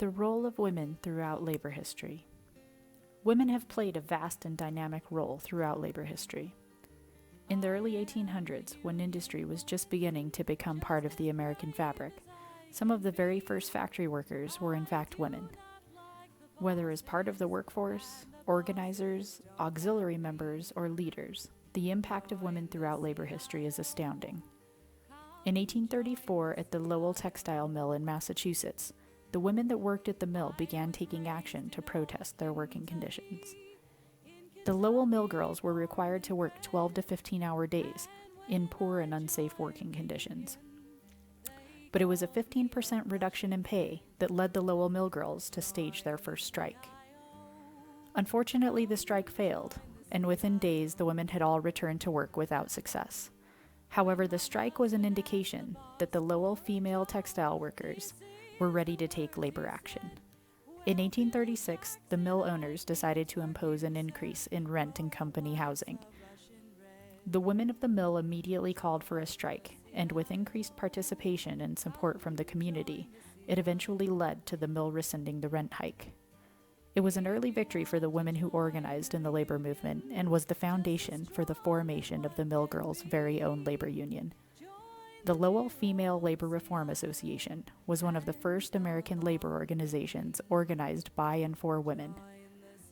The role of women throughout labor history. Women have played a vast and dynamic role throughout labor history. In the early 1800s, when industry was just beginning to become part of the American fabric, some of the very first factory workers were in fact women. Whether as part of the workforce, organizers, auxiliary members, or leaders, the impact of women throughout labor history is astounding. In 1834, at the Lowell Textile Mill in Massachusetts, the women that worked at the mill began taking action to protest their working conditions. The Lowell mill girls were required to work 12 to 15-hour days in poor and unsafe working conditions. But it was a 15% reduction in pay that led the Lowell mill girls to stage their first strike. Unfortunately, the strike failed, and within days the women had all returned to work without success. However, the strike was an indication that the Lowell female textile workers were ready to take labor action. In 1836, the mill owners decided to impose an increase in rent and company housing. The women of the mill immediately called for a strike, and with increased participation and support from the community, it eventually led to the mill rescinding the rent hike. It was an early victory for the women who organized in the labor movement and was the foundation for the formation of the mill girls' very own labor union. The Lowell Female Labor Reform Association was one of the first American labor organizations organized by and for women.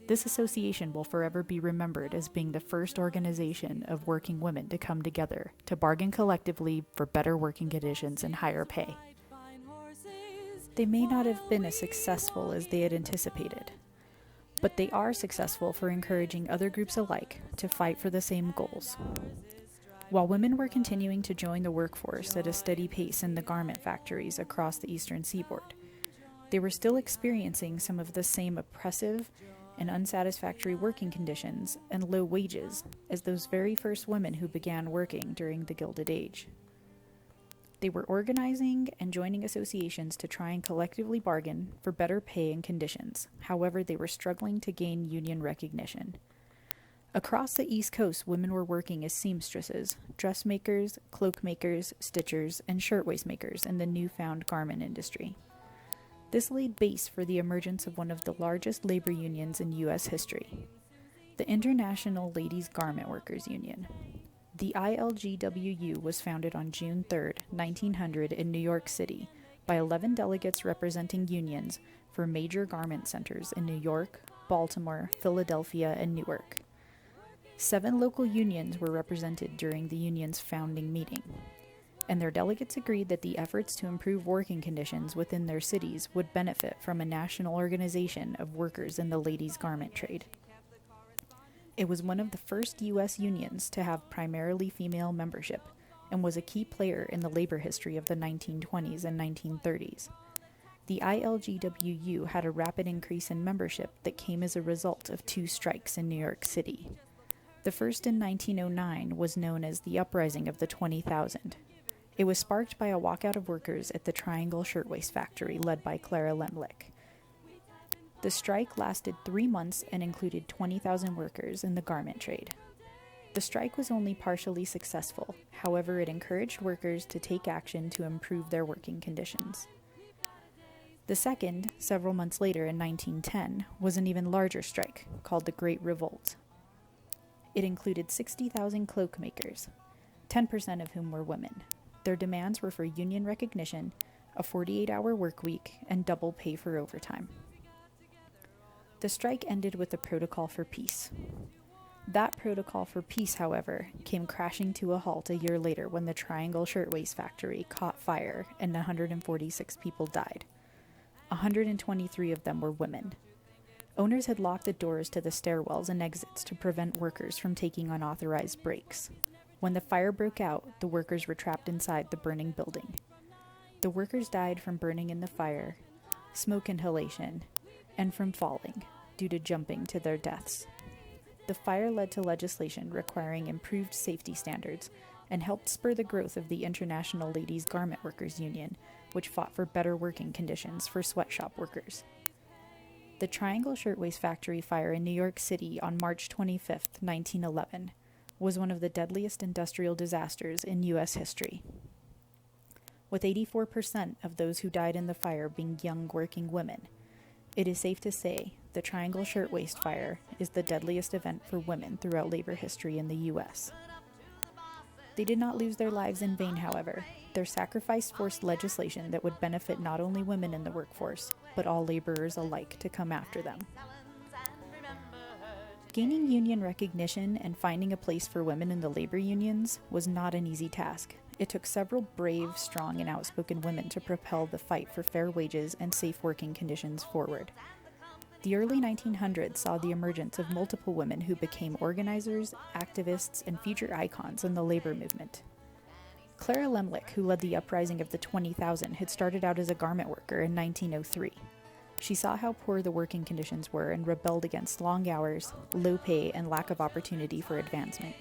This association will forever be remembered as being the first organization of working women to come together to bargain collectively for better working conditions and higher pay. They may not have been as successful as they had anticipated, but they are successful for encouraging other groups alike to fight for the same goals. While women were continuing to join the workforce at a steady pace in the garment factories across the eastern seaboard, they were still experiencing some of the same oppressive and unsatisfactory working conditions and low wages as those very first women who began working during the Gilded Age. They were organizing and joining associations to try and collectively bargain for better pay and conditions. However, they were struggling to gain union recognition. Across the East Coast, women were working as seamstresses, dressmakers, cloak makers, stitchers, and shirtwaist makers in the newfound garment industry. This laid base for the emergence of one of the largest labor unions in U.S. history, the International Ladies Garment Workers Union. The ILGWU was founded on June 3, 1900 in New York City by 11 delegates representing unions for major garment centers in New York, Baltimore, Philadelphia, and Newark. 7 local unions were represented during the union's founding meeting, and their delegates agreed that the efforts to improve working conditions within their cities would benefit from a national organization of workers in the ladies' garment trade. It was one of the first U.S. unions to have primarily female membership and was a key player in the labor history of the 1920s and 1930s. The ILGWU had a rapid increase in membership that came as a result of 2 strikes in New York City. The first in 1909 was known as the Uprising of the 20,000. It was sparked by a walkout of workers at the Triangle Shirtwaist Factory led by Clara Lemlich. The strike lasted 3 months and included 20,000 workers in the garment trade. The strike was only partially successful, however, it encouraged workers to take action to improve their working conditions. The second, several months later in 1910, was an even larger strike called the Great Revolt. It included 60,000 cloak makers, 10% of whom were women. Their demands were for union recognition, a 48-hour work week, and double pay for overtime. The strike ended with a protocol for peace. That protocol for peace, however, came crashing to a halt a year later when the Triangle Shirtwaist Factory caught fire and 146 people died. 123 of them were women. Owners had locked the doors to the stairwells and exits to prevent workers from taking unauthorized breaks. When the fire broke out, the workers were trapped inside the burning building. The workers died from burning in the fire, smoke inhalation, and from falling due to jumping to their deaths. The fire led to legislation requiring improved safety standards and helped spur the growth of the International Ladies Garment Workers Union, which fought for better working conditions for sweatshop workers. The Triangle Shirtwaist Factory fire in New York City on March 25, 1911, was one of the deadliest industrial disasters in U.S. history. With 84% of those who died in the fire being young working women, It is safe to say the Triangle Shirtwaist Fire is the deadliest event for women throughout labor history in the U.S. They did not lose their lives in vain, however. Their sacrifice forced legislation that would benefit not only women in the workforce, but all laborers alike to come after them. Gaining union recognition and finding a place for women in the labor unions was not an easy task. It took several brave, strong, and outspoken women to propel the fight for fair wages and safe working conditions forward. The early 1900s saw the emergence of multiple women who became organizers, activists, and future icons in the labor movement. Clara Lemlich, who led the uprising of the 20,000, had started out as a garment worker in 1903. She saw how poor the working conditions were and rebelled against long hours, low pay, and lack of opportunity for advancement.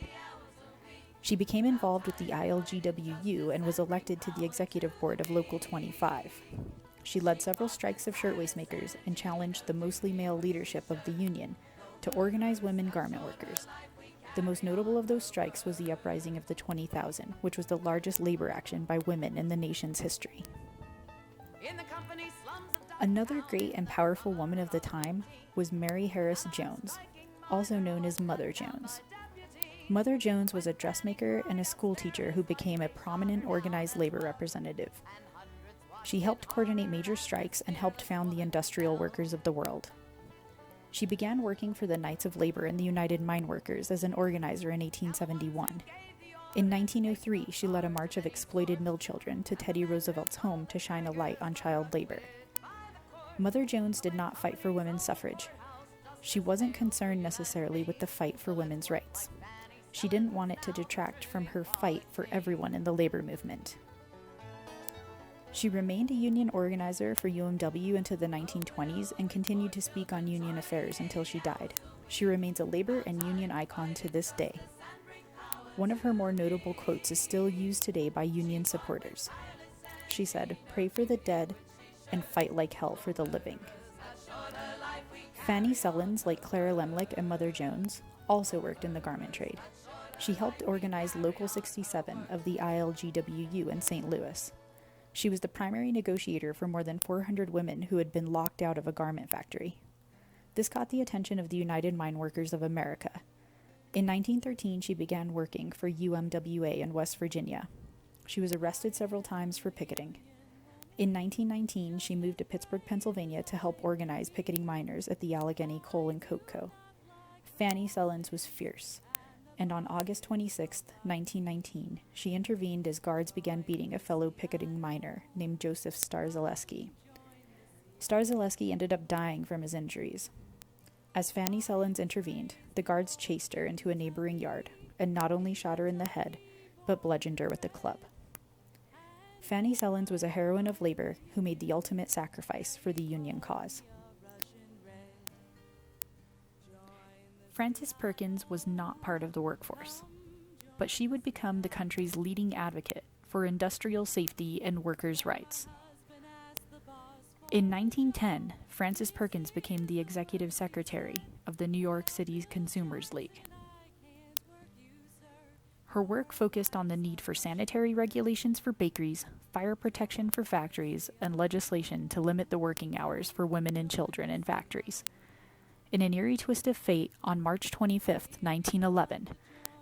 She became involved with the ILGWU and was elected to the executive board of Local 25. She led several strikes of shirtwaist makers and challenged the mostly male leadership of the union to organize women garment workers. The most notable of those strikes was the uprising of the 20,000, which was the largest labor action by women in the nation's history. Another great and powerful woman of the time was Mary Harris Jones, also known as Mother Jones. Mother Jones was a dressmaker and a school teacher who became a prominent organized labor representative. She helped coordinate major strikes and helped found the Industrial Workers of the World. She began working for the Knights of Labor and the United Mine Workers as an organizer in 1871. In 1903, she led a march of exploited mill children to Teddy Roosevelt's home to shine a light on child labor. Mother Jones did not fight for women's suffrage. She wasn't concerned necessarily with the fight for women's rights. She didn't want it to detract from her fight for everyone in the labor movement. She remained a union organizer for UMW into the 1920s and continued to speak on union affairs until she died. She remains a labor and union icon to this day. One of her more notable quotes is still used today by union supporters. She said, "Pray for the dead and fight like hell for the living." Fanny Sellens, like Clara Lemlich and Mother Jones, also worked in the garment trade. She helped organize Local 67 of the ILGWU in St. Louis. She was the primary negotiator for more than 400 women who had been locked out of a garment factory. This caught the attention of the United Mine Workers of America. In 1913, she began working for UMWA in West Virginia. She was arrested several times for picketing. In 1919, she moved to Pittsburgh, Pennsylvania to help organize picketing miners at the Allegheny Coal and Coke Co. Fanny Sellens was fierce, and on August 26, 1919, she intervened as guards began beating a fellow picketing miner named Joseph Starzaleski. Starzaleski ended up dying from his injuries. As Fanny Sellens intervened, the guards chased her into a neighboring yard and not only shot her in the head, but bludgeoned her with a club. Fanny Sellens was a heroine of labor who made the ultimate sacrifice for the Union cause. Frances Perkins was not part of the workforce, but she would become the country's leading advocate for industrial safety and workers' rights. In 1910, Frances Perkins became the executive secretary of the New York City Consumers League. Her work focused on the need for sanitary regulations for bakeries, fire protection for factories, and legislation to limit the working hours for women and children in factories. In an eerie twist of fate, on March 25, 1911,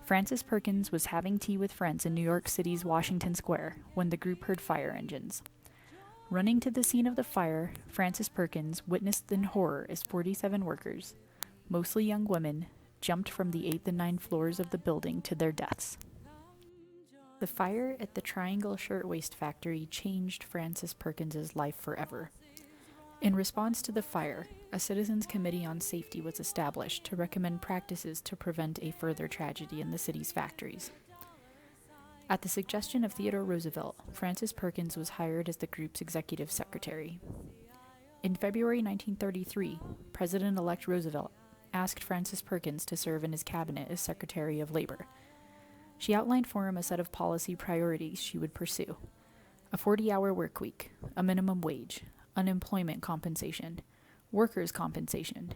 Frances Perkins was having tea with friends in New York City's Washington Square when the group heard fire engines. Running to the scene of the fire, Frances Perkins witnessed in horror as 47 workers, mostly young women, jumped from the 8th and 9th floors of the building to their deaths. The fire at the Triangle Shirtwaist Factory changed Frances Perkins's life forever. In response to the fire, a Citizens Committee on Safety was established to recommend practices to prevent a further tragedy in the city's factories. At the suggestion of Theodore Roosevelt, Frances Perkins was hired as the group's executive secretary. In February 1933, President-elect Roosevelt asked Frances Perkins to serve in his cabinet as Secretary of Labor. She outlined for him a set of policy priorities she would pursue: a 40-hour work week, a minimum wage, unemployment compensation, workers' compensation,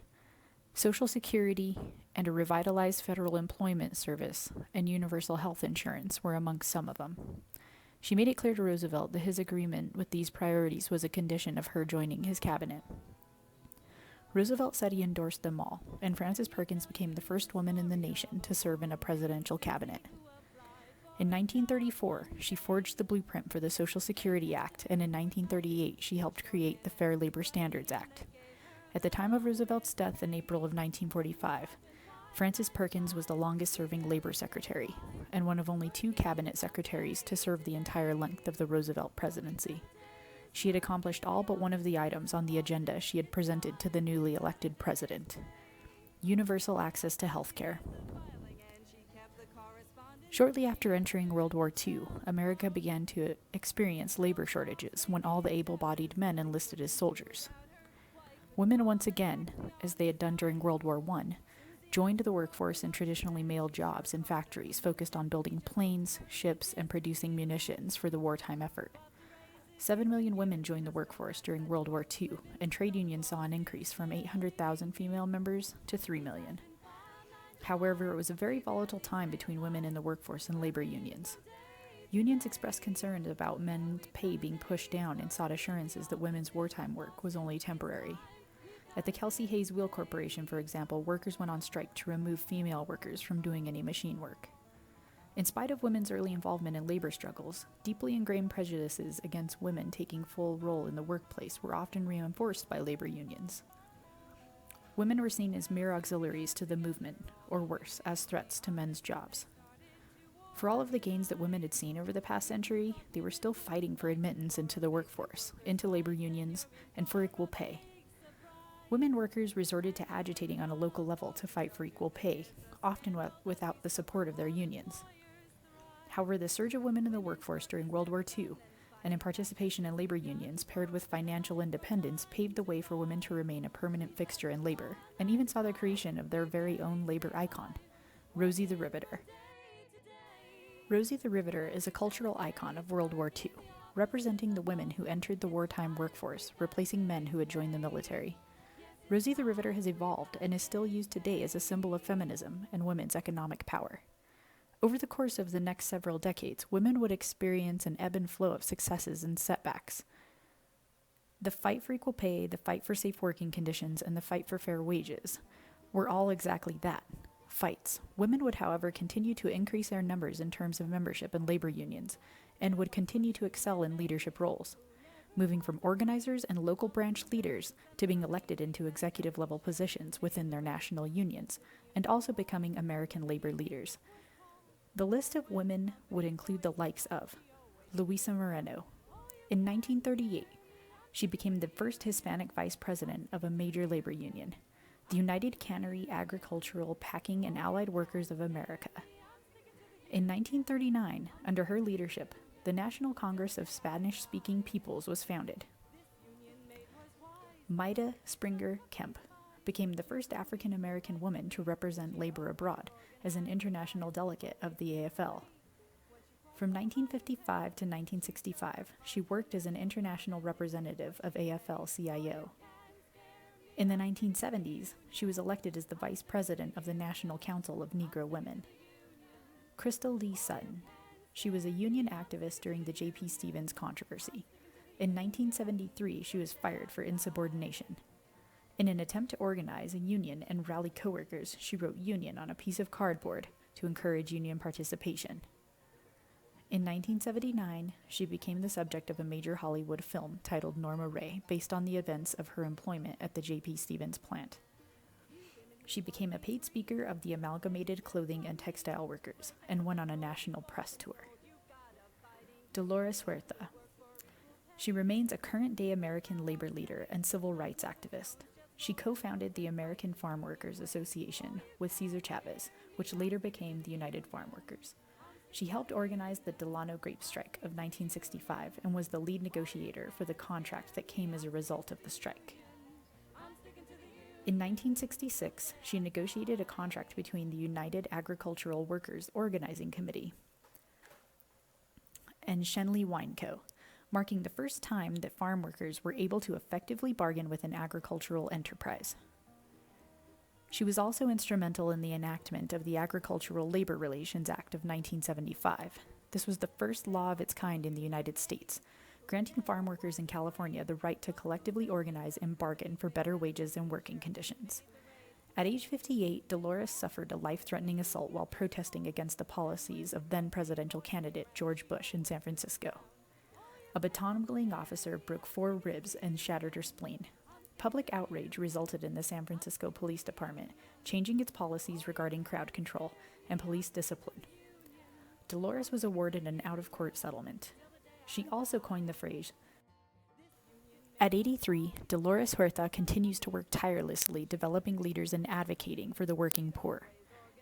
Social Security, and a revitalized federal employment service and universal health insurance were amongst some of them. She made it clear to Roosevelt that his agreement with these priorities was a condition of her joining his cabinet. Roosevelt said he endorsed them all, and Frances Perkins became the first woman in the nation to serve in a presidential cabinet. In 1934, she forged the blueprint for the Social Security Act, and in 1938, she helped create the Fair Labor Standards Act. At the time of Roosevelt's death in April of 1945, Frances Perkins was the longest-serving labor secretary, and one of only 2 cabinet secretaries to serve the entire length of the Roosevelt presidency. She had accomplished all but one of the items on the agenda she had presented to the newly elected president: universal access to health care. Shortly after entering World War II, America began to experience labor shortages when all the able-bodied men enlisted as soldiers. Women once again, as they had done during World War I, joined the workforce in traditionally male jobs in factories focused on building planes, ships, and producing munitions for the wartime effort. 7 million women joined the workforce during World War II, and trade unions saw an increase from 800,000 female members to 3 million. However, it was a very volatile time between women in the workforce and labor unions. Unions expressed concerns about men's pay being pushed down and sought assurances that women's wartime work was only temporary. At the Kelsey Hayes Wheel Corporation, for example, workers went on strike to remove female workers from doing any machine work. In spite of women's early involvement in labor struggles, deeply ingrained prejudices against women taking full role in the workplace were often reinforced by labor unions. Women were seen as mere auxiliaries to the movement, or worse, as threats to men's jobs. For all of the gains that women had seen over the past century, they were still fighting for admittance into the workforce, into labor unions, and for equal pay. Women workers resorted to agitating on a local level to fight for equal pay, often without the support of their unions. However, the surge of women in the workforce during World War II and in participation in labor unions paired with financial independence paved the way for women to remain a permanent fixture in labor, and even saw the creation of their very own labor icon, Rosie the Riveter. Rosie the Riveter is a cultural icon of World War II, representing the women who entered the wartime workforce, replacing men who had joined the military. Rosie the Riveter has evolved and is still used today as a symbol of feminism and women's economic power. Over the course of the next several decades, women would experience an ebb and flow of successes and setbacks. The fight for equal pay, the fight for safe working conditions, and the fight for fair wages were all exactly that, fights. Women would, however, continue to increase their numbers in terms of membership in labor unions, and would continue to excel in leadership roles, moving from organizers and local branch leaders to being elected into executive-level positions within their national unions, and also becoming American labor leaders. The list of women would include the likes of Luisa Moreno. In 1938, she became the first Hispanic vice president of a major labor union, the United Cannery, Agricultural, Packing, and Allied Workers of America. In 1939, under her leadership, the National Congress of Spanish-Speaking Peoples was founded. Maida Springer Kemp became the first African-American woman to represent labor abroad as an international delegate of the AFL. From 1955 to 1965, she worked as an international representative of AFL-CIO. In the 1970s, she was elected as the vice president of the National Council of Negro Women. Crystal Lee Sutton. She was a union activist during the J.P. Stevens controversy. In 1973, she was fired for insubordination. In an attempt to organize a union and rally coworkers, she wrote "union" on a piece of cardboard to encourage union participation. In 1979, she became the subject of a major Hollywood film titled Norma Ray, based on the events of her employment at the J.P. Stevens plant. She became a paid speaker of the Amalgamated Clothing and Textile Workers and went on a national press tour. Dolores Huerta. She remains a current-day American labor leader and civil rights activist. She co-founded the American Farm Workers Association with Cesar Chavez, which later became the United Farm Workers. She helped organize the Delano Grape Strike of 1965 and was the lead negotiator for the contract that came as a result of the strike. In 1966, she negotiated a contract between the United Agricultural Workers Organizing Committee and Schenley Wine Co., marking the first time that farm workers were able to effectively bargain with an agricultural enterprise. She was also instrumental in the enactment of the Agricultural Labor Relations Act of 1975. This was the first law of its kind in the United States, granting farm workers in California the right to collectively organize and bargain for better wages and working conditions. At age 58, Dolores suffered a life-threatening assault while protesting against the policies of then-presidential candidate George Bush in San Francisco. A baton-wielding officer broke 4 ribs and shattered her spleen. Public outrage resulted in the San Francisco Police Department changing its policies regarding crowd control and police discipline. Dolores was awarded an out-of-court settlement. She also coined the phrase. At 83, Dolores Huerta continues to work tirelessly developing leaders and advocating for the working poor.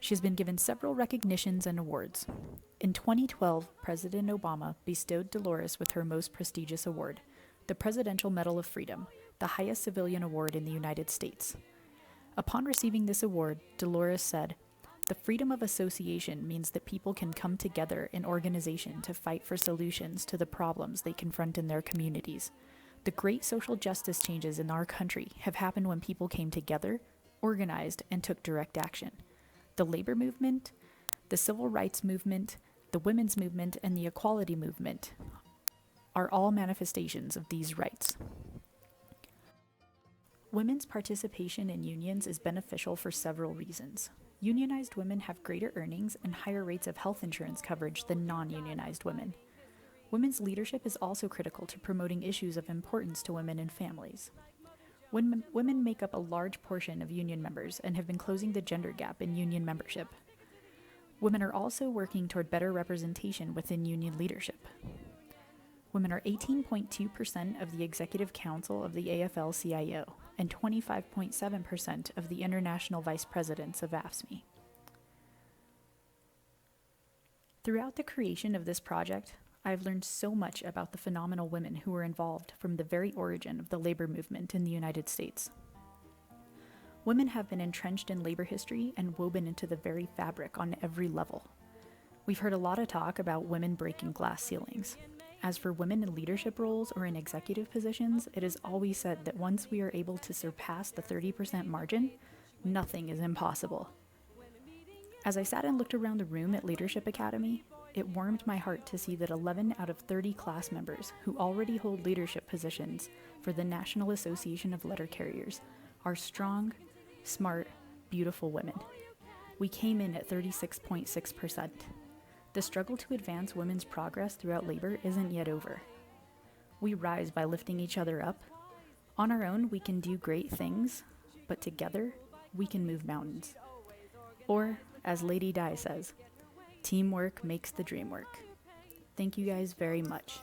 She has been given several recognitions and awards. In 2012, President Obama bestowed Dolores with her most prestigious award, the Presidential Medal of Freedom, the highest civilian award in the United States. Upon receiving this award, Dolores said, "The freedom of association means that people can come together in organization to fight for solutions to the problems they confront in their communities. The great social justice changes in our country have happened when people came together, organized, and took direct action. The labor movement, the civil rights movement, the women's movement, and the equality movement are all manifestations of these rights." Women's participation in unions is beneficial for several reasons. Unionized women have greater earnings and higher rates of health insurance coverage than non-unionized women. Women's leadership is also critical to promoting issues of importance to women and families. Women make up a large portion of union members and have been closing the gender gap in union membership. Women are also working toward better representation within union leadership. Women are 18.2% of the executive council of the AFL-CIO and 25.7% of the international vice presidents of AFSCME. Throughout the creation of this project, I've learned so much about the phenomenal women who were involved from the very origin of the labor movement in the United States. Women have been entrenched in labor history and woven into the very fabric on every level. We've heard a lot of talk about women breaking glass ceilings. As for women in leadership roles or in executive positions, it is always said that once we are able to surpass the 30% margin, nothing is impossible. As I sat and looked around the room at Leadership Academy, it warmed my heart to see that 11 out of 30 class members who already hold leadership positions for the National Association of Letter Carriers are strong, smart, beautiful women. We came in at 36.6%. The struggle to advance women's progress throughout labor isn't yet over. We rise by lifting each other up. On our own, we can do great things, but together, we can move mountains. Or, as Lady Di says, teamwork makes the dream work. Thank you guys very much.